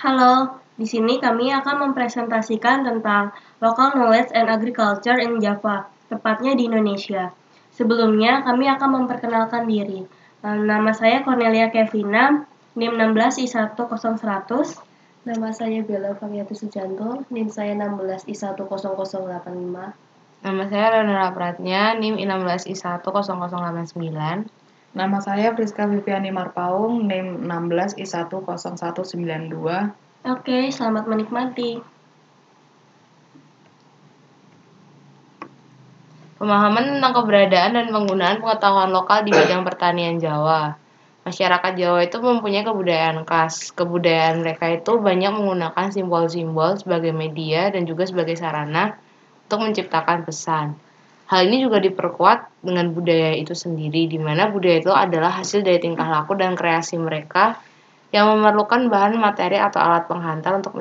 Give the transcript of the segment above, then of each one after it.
Halo, di sini kami akan mempresentasikan tentang Local Knowledge and Agriculture in Java, tepatnya di Indonesia. Sebelumnya, kami akan memperkenalkan diri. Nama saya Cornelia Kevina, NIM 16I10100. Nama saya Bella Variati Sujanto, NIM saya 16I10085. Nama saya Leonora Pratnya, NIM 16I10089. Nama saya Priska Viviani Marpaung, NIM 16I10192. Oke, selamat menikmati. Pemahaman tentang keberadaan dan penggunaan pengetahuan lokal di bidang pertanian Jawa. Masyarakat Jawa itu mempunyai kebudayaan khas. Kebudayaan mereka itu banyak menggunakan simbol-simbol sebagai media dan juga sebagai sarana untuk menciptakan pesan. Hal ini juga diperkuat dengan budaya itu sendiri, di mana budaya itu adalah hasil dari tingkah laku dan kreasi mereka yang memerlukan bahan materi atau alat penghantar untuk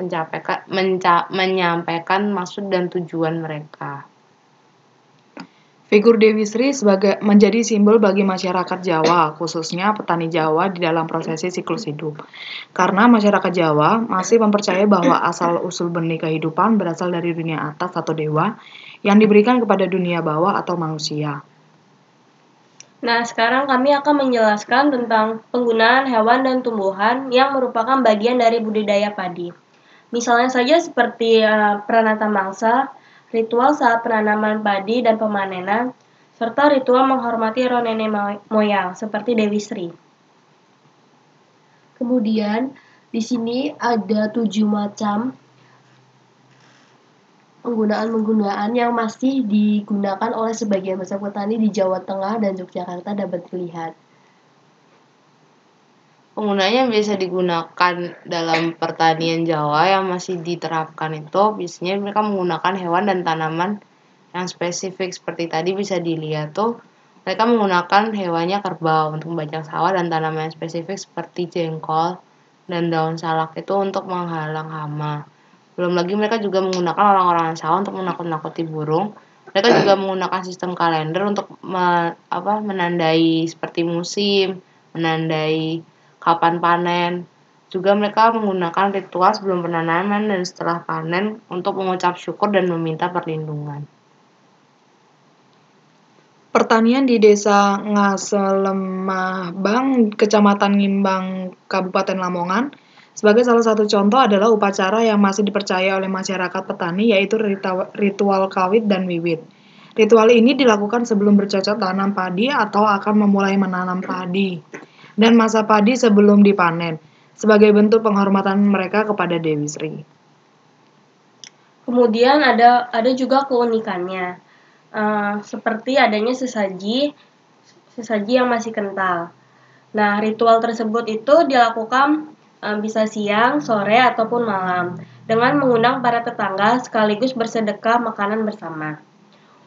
menyampaikan maksud dan tujuan mereka. Figur Dewi Sri menjadi simbol bagi masyarakat Jawa, khususnya petani Jawa di dalam prosesi siklus hidup. Karena masyarakat Jawa masih mempercayai bahwa asal-usul benih kehidupan berasal dari dunia atas atau dewa yang diberikan kepada dunia bawah atau manusia. Nah, sekarang kami akan menjelaskan tentang penggunaan hewan dan tumbuhan yang merupakan bagian dari budidaya padi. Misalnya saja seperti peranata mangsa, ritual saat penanaman padi dan pemanenan, serta ritual menghormati roh nenek moyang seperti Dewi Sri. Kemudian di sini ada 7 macam penggunaan yang masih digunakan oleh sebagian besar petani di Jawa Tengah dan Yogyakarta dapat dilihat. Penggunanya biasa digunakan dalam pertanian Jawa yang masih diterapkan itu biasanya mereka menggunakan hewan dan tanaman yang spesifik seperti tadi bisa dilihat tuh mereka menggunakan hewannya kerbau untuk membajak sawah dan tanaman yang spesifik seperti jengkol dan daun salak itu untuk menghalang hama. Belum lagi mereka juga menggunakan orang-orang sawah untuk menakut-nakuti burung. Mereka juga menggunakan sistem kalender untuk menandai seperti musim, menandai kapan panen. Juga mereka menggunakan ritual sebelum penanaman dan setelah panen untuk mengucap syukur dan meminta perlindungan. Pertanian di Desa Ngaselemahbang, Kecamatan Ngimbang, Kabupaten Lamongan, sebagai salah satu contoh adalah upacara yang masih dipercaya oleh masyarakat petani, yaitu ritual kawit dan wiwit. Ritual ini dilakukan sebelum bercocok tanam padi atau akan memulai menanam padi, dan masa padi sebelum dipanen, sebagai bentuk penghormatan mereka kepada Dewi Sri. Kemudian ada juga keunikannya, seperti adanya sesaji yang masih kental. Nah, ritual tersebut itu dilakukan bisa siang, sore, ataupun malam, dengan mengundang para tetangga sekaligus bersedekah makanan bersama.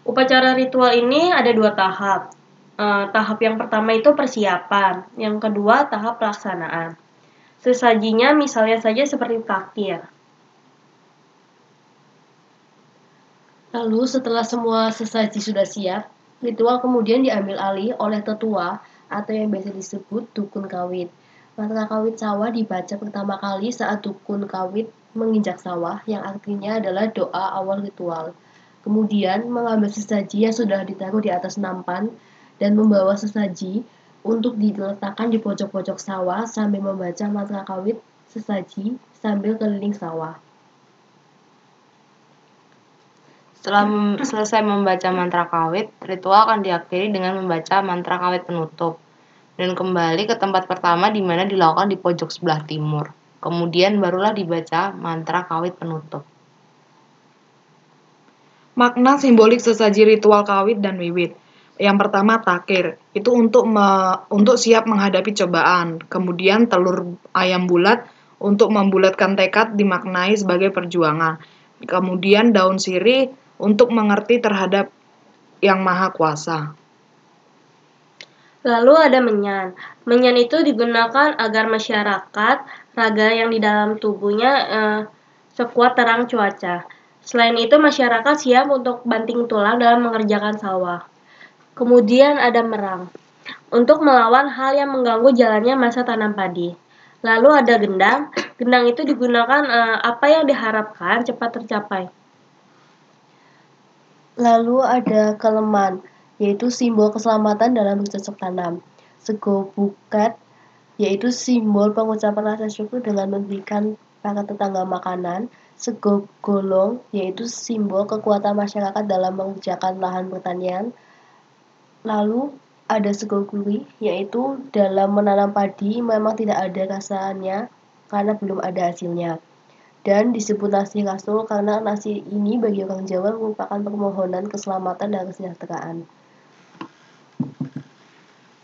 Upacara ritual ini ada 2 tahap. Tahap yang pertama itu persiapan, yang kedua tahap pelaksanaan. Sesajinya misalnya saja seperti takdir. Lalu setelah semua sesaji sudah siap, ritual kemudian diambil alih oleh tetua atau yang biasa disebut dukun kawit. Mantra kawit sawah dibaca pertama kali saat dukun kawit menginjak sawah, yang artinya adalah doa awal ritual. Kemudian mengambil sesaji yang sudah ditaruh di atas nampan dan membawa sesaji untuk diletakkan di pojok-pojok sawah sambil membaca mantra kawit sesaji sambil keliling sawah. Setelah selesai membaca mantra kawit, ritual akan diakhiri dengan membaca mantra kawit penutup dan kembali ke tempat pertama di mana dilakukan di pojok sebelah timur. Kemudian barulah dibaca mantra kawit penutup. Makna simbolik sesaji ritual kawit dan wiwit. Yang pertama takir, itu untuk siap menghadapi cobaan. Kemudian telur ayam bulat untuk membulatkan tekad dimaknai sebagai perjuangan. Kemudian daun sirih untuk mengerti terhadap Yang Maha Kuasa. Lalu ada menyan. Menyan itu digunakan agar masyarakat raga yang di dalam tubuhnya sekuat terang cuaca. Selain itu, masyarakat siap untuk banting tulang dalam mengerjakan sawah. Kemudian ada merang, untuk melawan hal yang mengganggu jalannya masa tanam padi. Lalu ada gendang, gendang itu digunakan apa yang diharapkan cepat tercapai. Lalu ada keleman, yaitu simbol keselamatan dalam bercocok tanam. Sego buket, yaitu simbol pengucapan rasa syukur dengan memberikan para tetangga makanan. Sego golong, yaitu simbol kekuatan masyarakat dalam mengerjakan lahan pertanian. Lalu ada sego gurih, yaitu dalam menanam padi memang tidak ada rasanya karena belum ada hasilnya. Dan disebut nasi rasul karena nasi ini bagi orang Jawa merupakan permohonan keselamatan dan kesejahteraan.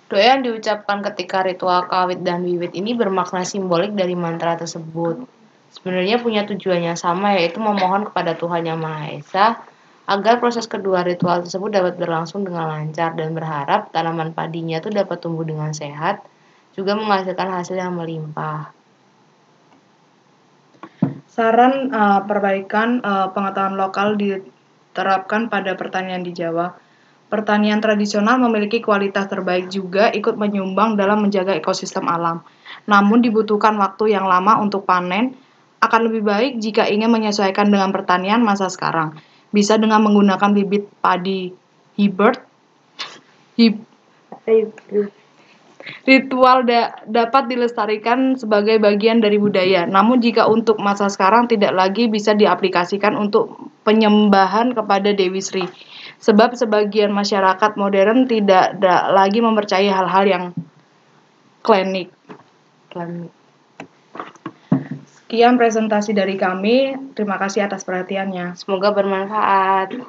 Doa yang diucapkan ketika ritual kawit dan wiwit ini bermakna simbolik dari mantra tersebut. Sebenarnya punya tujuan yang sama, yaitu memohon kepada Tuhan Yang Maha Esa agar proses kedua ritual tersebut dapat berlangsung dengan lancar dan berharap tanaman padinya itu dapat tumbuh dengan sehat, juga menghasilkan hasil yang melimpah. Saran perbaikan pengetahuan lokal diterapkan pada pertanian di Jawa. Pertanian tradisional memiliki kualitas terbaik juga ikut menyumbang dalam menjaga ekosistem alam. Namun dibutuhkan waktu yang lama untuk panen. Akan lebih baik jika ingin menyesuaikan dengan pertanian masa sekarang. Bisa dengan menggunakan bibit padi hybrid. Ritual dapat dilestarikan sebagai bagian dari budaya. Namun jika untuk masa sekarang tidak lagi bisa diaplikasikan untuk penyembahan kepada Dewi Sri. Sebab sebagian masyarakat modern tidak lagi mempercayai hal-hal yang klinik. Sekian presentasi dari kami. Terima kasih atas perhatiannya. Semoga bermanfaat.